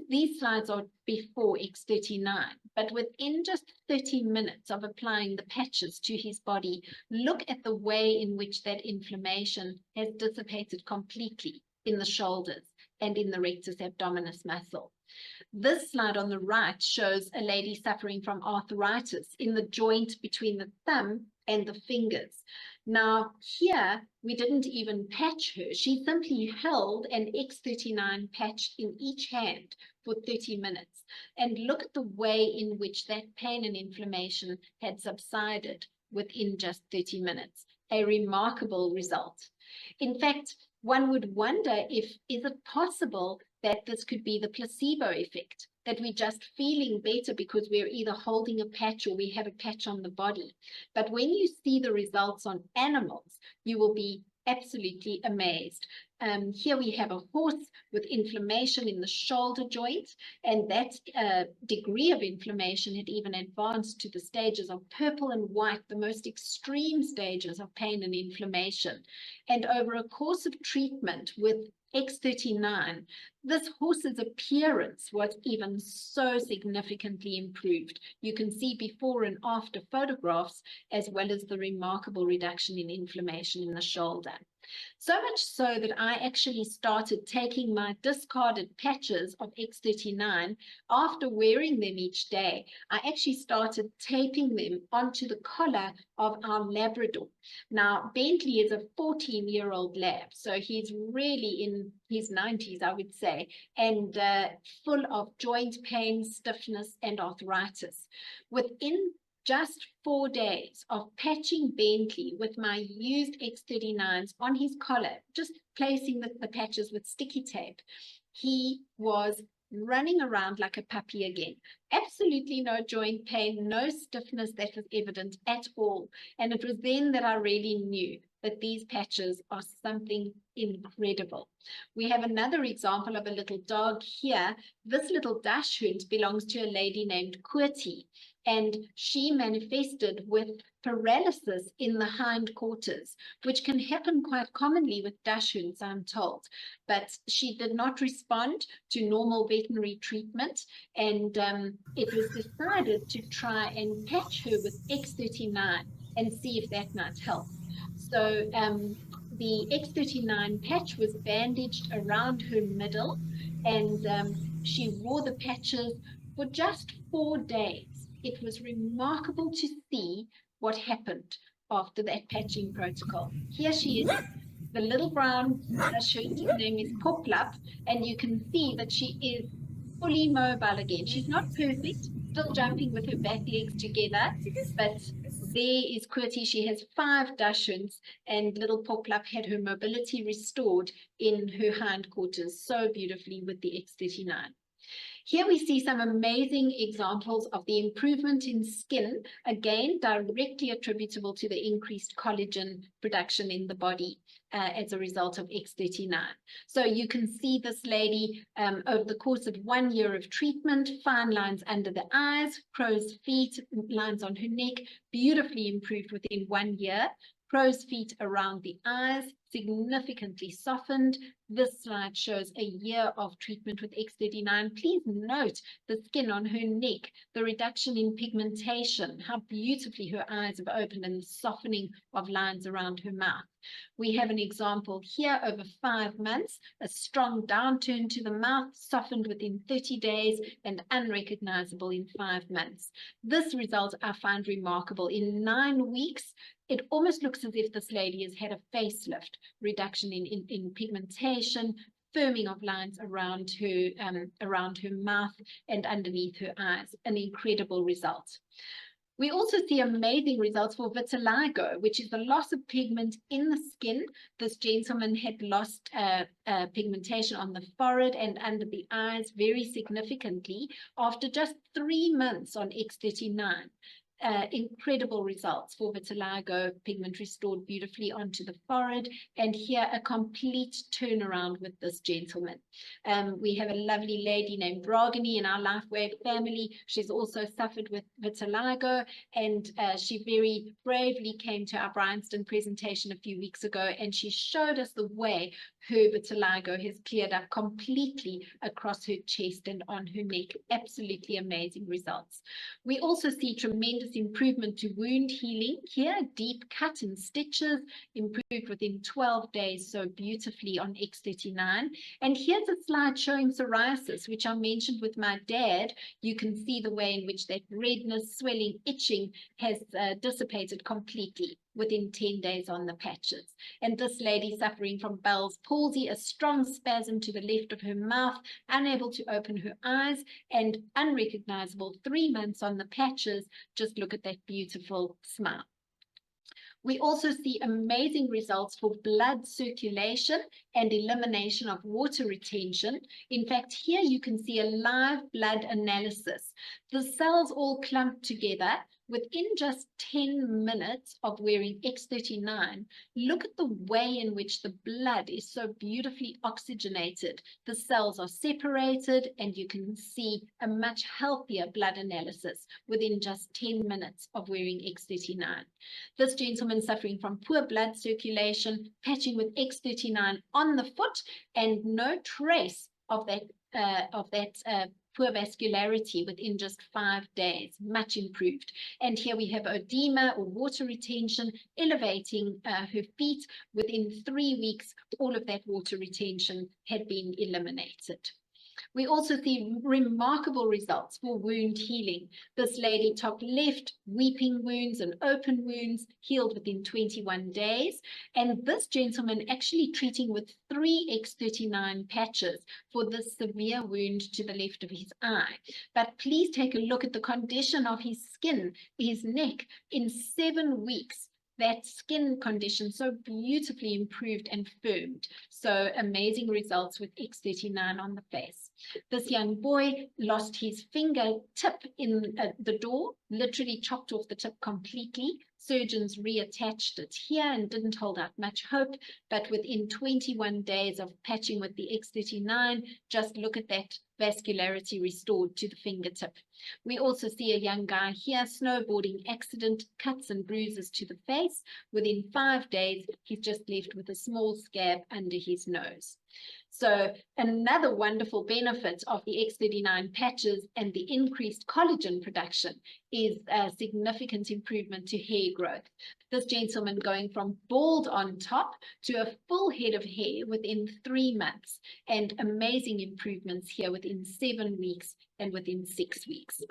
These slides are before X39, but within just 30 minutes of applying the patches to his body, look at the way in which that inflammation has dissipated completely in the shoulders and in the rectus abdominis muscle. This slide on the right shows a lady suffering from arthritis in the joint between the thumb and the fingers. Now, here, we didn't even patch her. She simply held an X39 patch in each hand for 30 minutes. And look at the way in which that pain and inflammation had subsided within just 30 minutes. A remarkable result. In fact, one would wonder is it possible that this could be the placebo effect, that we're just feeling better because we're either holding a patch or we have a patch on the body. But when you see the results on animals, you will be absolutely amazed. Here we have a horse with inflammation in the shoulder joint, and that degree of inflammation had even advanced to the stages of purple and white, the most extreme stages of pain and inflammation. And over a course of treatment with X39, this horse's appearance was even so significantly improved. You can see before and after photographs, as well as the remarkable reduction in inflammation in the shoulder. So much so that I actually started taking my discarded patches of X39 after wearing them each day. I actually started taping them onto the collar of our Labrador. Now, Bentley is a 14-year-old lab, so he's really in his 90s, I would say, and full of joint pain, stiffness, and arthritis. Within just 4 days of patching Bentley with my used X39s on his collar, just placing the patches with sticky tape, he was running around like a puppy again. Absolutely no joint pain, no stiffness that was evident at all. And it was then that I really knew that these patches are something incredible. We have another example of a little dog here. This little dachshund belongs to a lady named Kurti, and she manifested with paralysis in the hindquarters, which can happen quite commonly with dachshunds, I'm told. But she did not respond to normal veterinary treatment, and it was decided to try and patch her with X39 and see if that might help. So the X39 patch was bandaged around her middle, and she wore the patches for just 4 days. It was remarkable to see what happened after that patching protocol. Here she is, the little brown dachshund. Her name is Poplap, and you can see that she is fully mobile again. She's not perfect, still jumping with her back legs together, but there is Kurti. She has 5 dachshunds, and little Poplap had her mobility restored in her hindquarters so beautifully with the X39. Here we see some amazing examples of the improvement in skin, again, directly attributable to the increased collagen production in the body as a result of X39. So you can see this lady over the course of 1 year of treatment, fine lines under the eyes, crow's feet, lines on her neck, beautifully improved within 1 year. Crow's feet around the eyes, significantly softened. This slide shows a year of treatment with X39. Please note the skin on her neck, the reduction in pigmentation, how beautifully her eyes have opened, and the softening of lines around her mouth. We have an example here over 5 months, a strong downturn to the mouth, softened within 30 days and unrecognizable in 5 months. This result I find remarkable. In 9 weeks, it almost looks as if this lady has had a facelift, reduction in pigmentation, firming of lines around her mouth and underneath her eyes. An incredible result. We also see amazing results for vitiligo, which is the loss of pigment in the skin. This gentleman had lost pigmentation on the forehead and under the eyes very significantly after just 3 months on X39. Incredible results for vitiligo, pigment restored beautifully onto the forehead, and here a complete turnaround with this gentleman. We have a lovely lady named Bragini in our LifeWave family. She's also suffered with vitiligo, and she very bravely came to our Bryanston presentation a few weeks ago, and she showed us the way her vitiligo has cleared up completely across her chest and on her neck. Absolutely amazing results. We also see tremendous improvement to wound healing. Here, deep cut and stitches improved within 12 days so beautifully on X39. And here's a slide showing psoriasis, which I mentioned with my dad. You can see the way in which that redness, swelling, itching has dissipated completely within 10 days on the patches. And this lady suffering from Bell's palsy, a strong spasm to the left of her mouth, unable to open her eyes, and unrecognizable 3 months on the patches. Just look at that beautiful smile. We also see amazing results for blood circulation and elimination of water retention. In fact, here you can see a live blood analysis. The cells all clump together. Within just 10 minutes of wearing X39, look at the way in which the blood is so beautifully oxygenated. The cells are separated, and you can see a much healthier blood analysis within just 10 minutes of wearing X39. This gentleman suffering from poor blood circulation, patching with X39 on the foot, and no trace of that poor vascularity within just 5 days, much improved. And here we have edema or water retention, elevating her feet. Within 3 weeks, all of that water retention had been eliminated. We also see remarkable results for wound healing. This lady, top left, weeping wounds and open wounds healed within 21 days. And this gentleman actually treating with 3 X39 patches for this severe wound to the left of his eye. But please take a look at the condition of his skin, his neck. In 7 weeks, that skin condition so beautifully improved and firmed. So amazing results with X39 on the face. This young boy lost his finger tip in the door, literally chopped off the tip completely. Surgeons reattached it here and didn't hold out much hope, but within 21 days of patching with the X39, just look at that vascularity restored to the fingertip. We also see a young guy here, snowboarding accident, cuts and bruises to the face. Within 5 days, he's just left with a small scab under his nose. So another wonderful benefit of the X39 patches and the increased collagen production is a significant improvement to hair growth. This gentleman going from bald on top to a full head of hair within 3 months, and amazing improvements here within 7 weeks and within 6 weeks.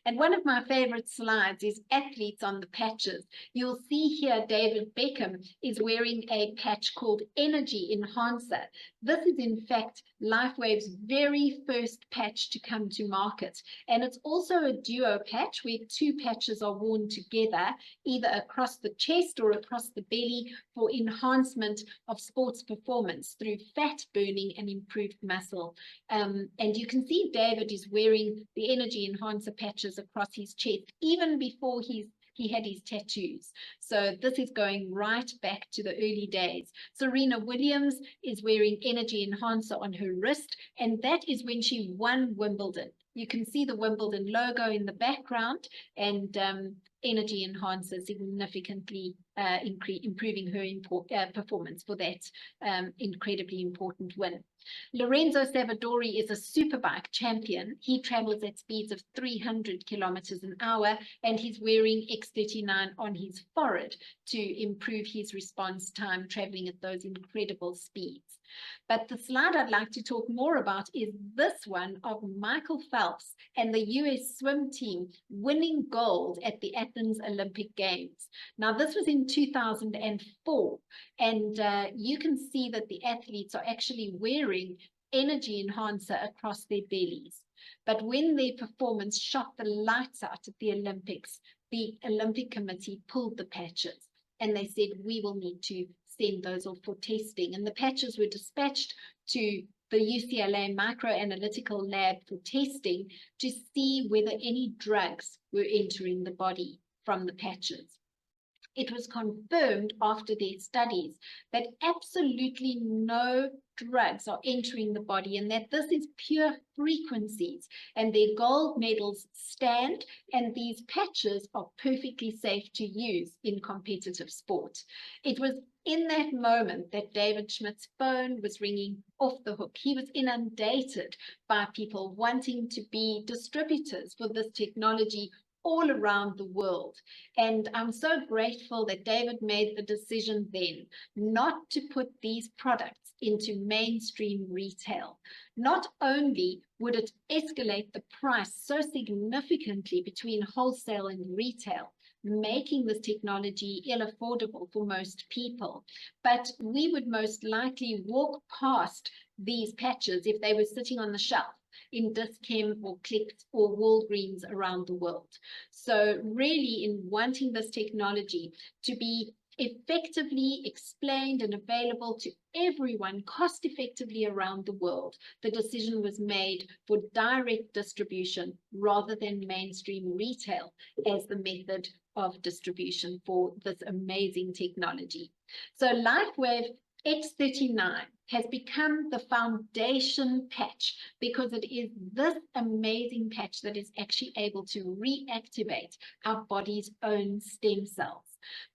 And one of my favorite slides is athletes on the patches. You'll see here David Beckham is wearing a patch called Energy Enhancer. This is in fact LifeWave's very first patch to come to market. And it's also a duo patch where 2 patches are worn together, either across the chest or across the belly, for enhancement of sports performance through fat burning and improved muscle. And you can see David is wearing the Energy Enhancer patches across his chest even before he had his tattoos. So this is going right back to the early days. Serena Williams is wearing Energy Enhancer on her wrist, and that is when she won Wimbledon. You can see the Wimbledon logo in the background, and Energy Enhancer significantly improving her performance for that incredibly important win. Lorenzo Savadori is a superbike champion. He travels at speeds of 300 kilometers an hour, and he's wearing X39 on his forehead to improve his response time traveling at those incredible speeds. But the slide I'd like to talk more about is this one of Michael Phelps and the US swim team winning gold at the Athens Olympic Games. Now, this was in 2004, and you can see that the athletes are actually wearing Energy Enhancer across their bellies. But when their performance shot the lights out at the Olympics, the Olympic Committee pulled the patches, and they said, we will need to send those off for testing. And the patches were dispatched to the UCLA microanalytical lab for testing to see whether any drugs were entering the body from the patches. It was confirmed after their studies that absolutely no drugs are entering the body, and that this is pure frequencies, and their gold medals stand, and these patches are perfectly safe to use in competitive sport. It was in that moment that David Schmidt's phone was ringing off the hook. He was inundated by people wanting to be distributors for this technology all around the world. And I'm so grateful that David made the decision then not to put these products into mainstream retail. Not only would it escalate the price so significantly between wholesale and retail, making this technology ill-affordable for most people, but we would most likely walk past these patches if they were sitting on the shelf in Dis-Chem or Clicks or Walgreens around the world. So really, in wanting this technology to be effectively explained and available to everyone cost effectively around the world, the decision was made for direct distribution rather than mainstream retail as the method of distribution for this amazing technology. So LifeWave X39 has become the foundation patch because it is this amazing patch that is actually able to reactivate our body's own stem cells.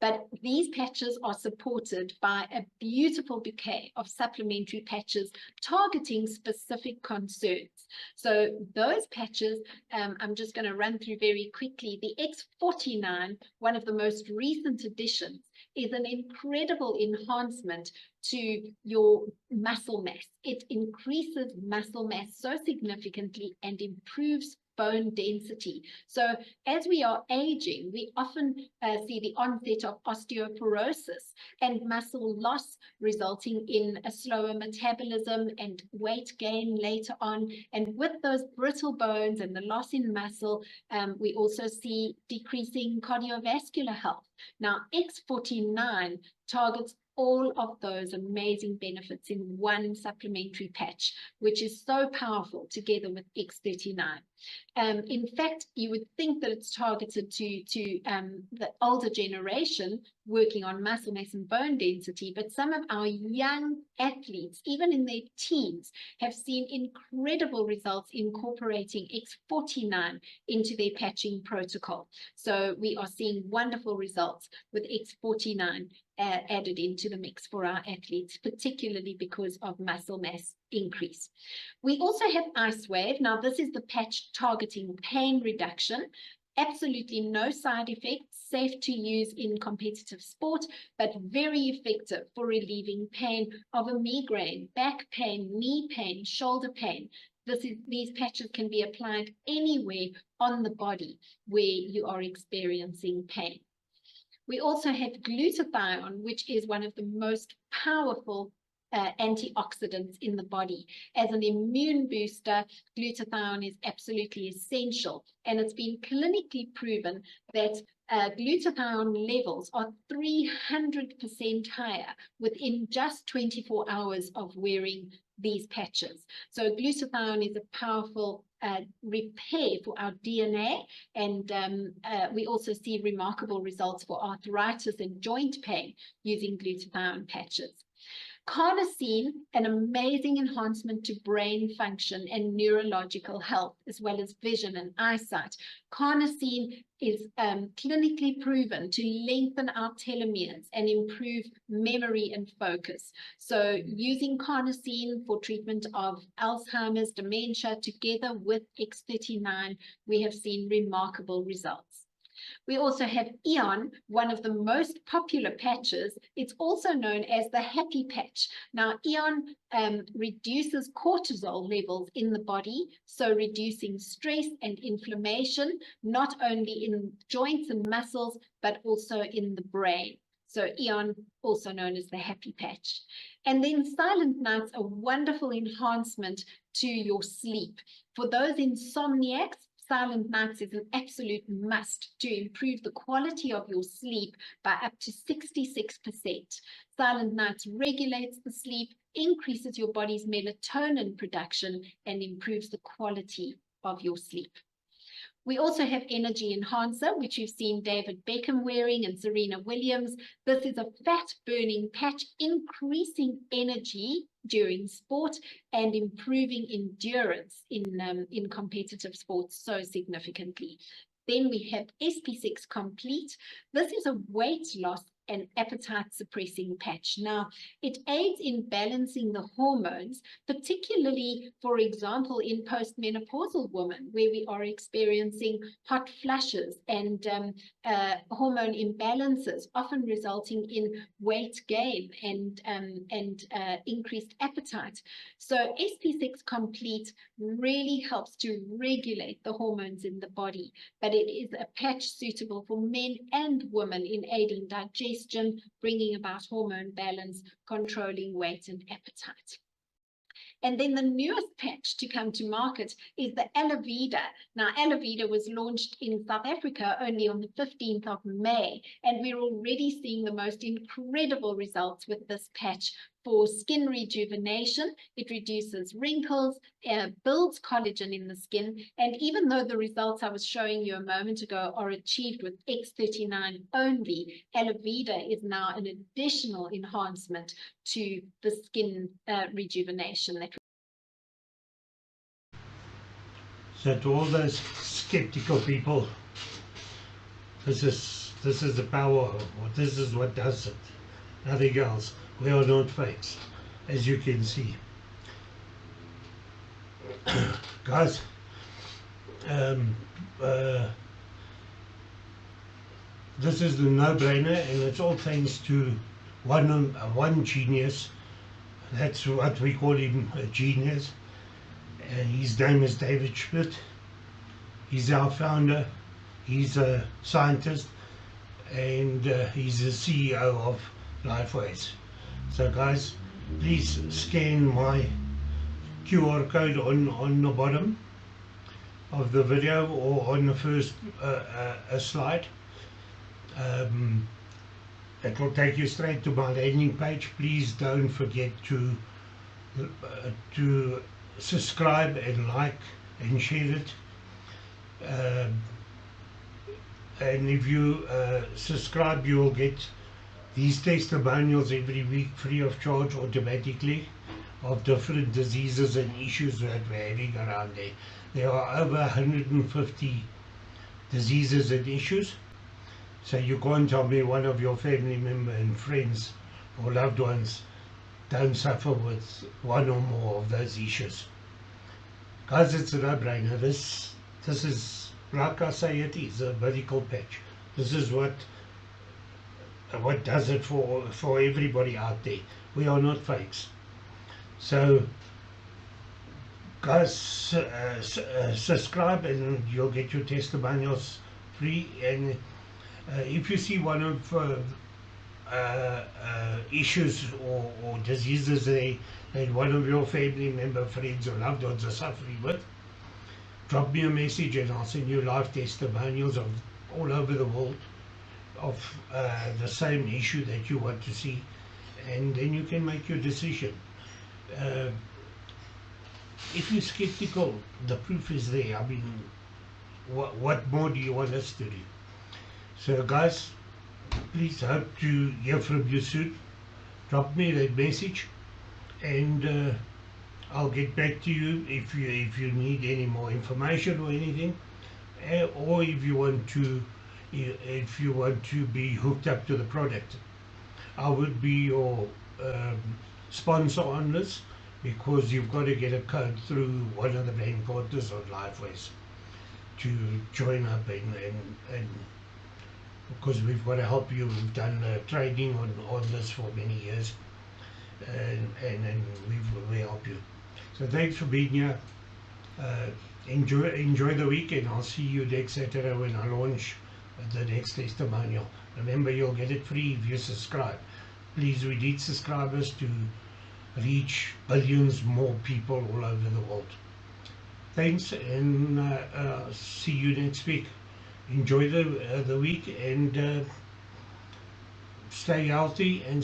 But these patches are supported by a beautiful bouquet of supplementary patches targeting specific concerns. So those patches, I'm just going to run through very quickly. The X49, one of the most recent additions, is an incredible enhancement to your muscle mass. It increases muscle mass so significantly and improves bone density. So as we are aging, we often see the onset of osteoporosis and muscle loss, resulting in a slower metabolism and weight gain later on. And with those brittle bones and the loss in muscle, we also see decreasing cardiovascular health. Now, X49 targets all of those amazing benefits in one supplementary patch, which is so powerful together with X39. In fact, you would think that it's targeted to the older generation working on muscle mass and bone density, but some of our young athletes, even in their teens, have seen incredible results incorporating X49 into their patching protocol. So we are seeing wonderful results with X49 added into the mix for our athletes, particularly because of muscle mass increase. We also have Ice Wave. Now, this is the patch targeting pain reduction. Absolutely no side effects, safe to use in competitive sport, but very effective for relieving pain of a migraine, back pain, knee pain, shoulder pain. These patches can be applied anywhere on the body where you are experiencing pain. We also have glutathione, which is one of the most powerful antioxidants in the body. As an immune booster, glutathione is absolutely essential, and it's been clinically proven that glutathione levels are 300% higher within just 24 hours of wearing these patches. So glutathione is a powerful repair for our DNA, and we also see remarkable results for arthritis and joint pain using glutathione patches. Carnosine, an amazing enhancement to brain function and neurological health, as well as vision and eyesight. Carnosine is clinically proven to lengthen our telomeres and improve memory and focus. So using carnosine for treatment of Alzheimer's, dementia, together with X39, we have seen remarkable results. We also have Eon, one of the most popular patches. It's also known as the happy patch. Now, Eon reduces cortisol levels in the body, so reducing stress and inflammation, not only in joints and muscles, but also in the brain. So Eon, also known as the happy patch. And then Silent Nights, a wonderful enhancement to your sleep. For those insomniacs, Silent Nights is an absolute must to improve the quality of your sleep by up to 66%. Silent Nights regulates the sleep, increases your body's melatonin production, and improves the quality of your sleep. We also have Energy Enhancer, which you've seen David Beckham wearing and Serena Williams. This is a fat-burning patch, increasing energy during sport and improving endurance in competitive sports so significantly. Then we have SP6 Complete. This is a weight loss and appetite suppressing patch. Now, it aids in balancing the hormones, particularly, for example, in postmenopausal women, where we are experiencing hot flushes and hormone imbalances, often resulting in weight gain and increased appetite. So SP6 Complete really helps to regulate the hormones in the body, but it is a patch suitable for men and women in aiding digestion, bringing about hormone balance, controlling weight and appetite. And then the newest patch to come to market is the Alavida. Now, Alavida was launched in South Africa only on the 15th of May, and we're already seeing the most incredible results with this patch for skin rejuvenation. It reduces wrinkles, builds collagen in the skin, and even though the results I was showing you a moment ago are achieved with X39 only, Alavida is now an additional enhancement to the skin rejuvenation. So to all those skeptical people, this This is the power of it. This is what does it. Nothing else. We are not fakes, as you can see. Guys, this is the no-brainer, and it's all thanks to one genius. That's what we call him, a genius. His name is David Schmidt. He's our founder. He's a scientist, and he's the CEO of Lifeways. So guys, please scan my QR code on the bottom of the video or on the first slide. It will take you straight to my landing page. Please don't forget to subscribe and like and share it. And if you subscribe, you will get these testimonials every week free of charge automatically of different diseases and issues that we're having around there. There are over 150 diseases and issues. So you can't tell me one of your family members and friends or loved ones don't suffer with one or more of those issues. Guys, it's a no-brainer. This is, like I say, it is a medical patch. This is what does it for everybody out there. We are not fakes. So guys, subscribe and you'll get your testimonials free. And if you see one of issues or diseases that one of your family member, friends or loved ones are suffering with, drop me a message and I'll send you live testimonials of all over the world of the same issue that you want to see, and then you can make your decision. If you're skeptical, the proof is there. I mean, what more do you want us to do? So guys, please hope to hear from you soon. Drop me that message and I'll get back to you if you need any more information or anything, or if you want to be hooked up to the product. I would be your sponsor on this, because you've got to get a code through one of the brand partners on Lifeways to join up and because we've got to help you. We've done training on this for many years, and we help you. So thanks for being here. Enjoy the weekend. I'll see you next Saturday when I launch the next testimonial. Remember, you'll get it free if you subscribe. Please, we need subscribers to reach billions more people all over the world. Thanks, and see you next week. Enjoy the week, and stay healthy and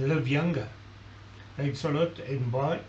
live younger. Thanks a lot, and bye.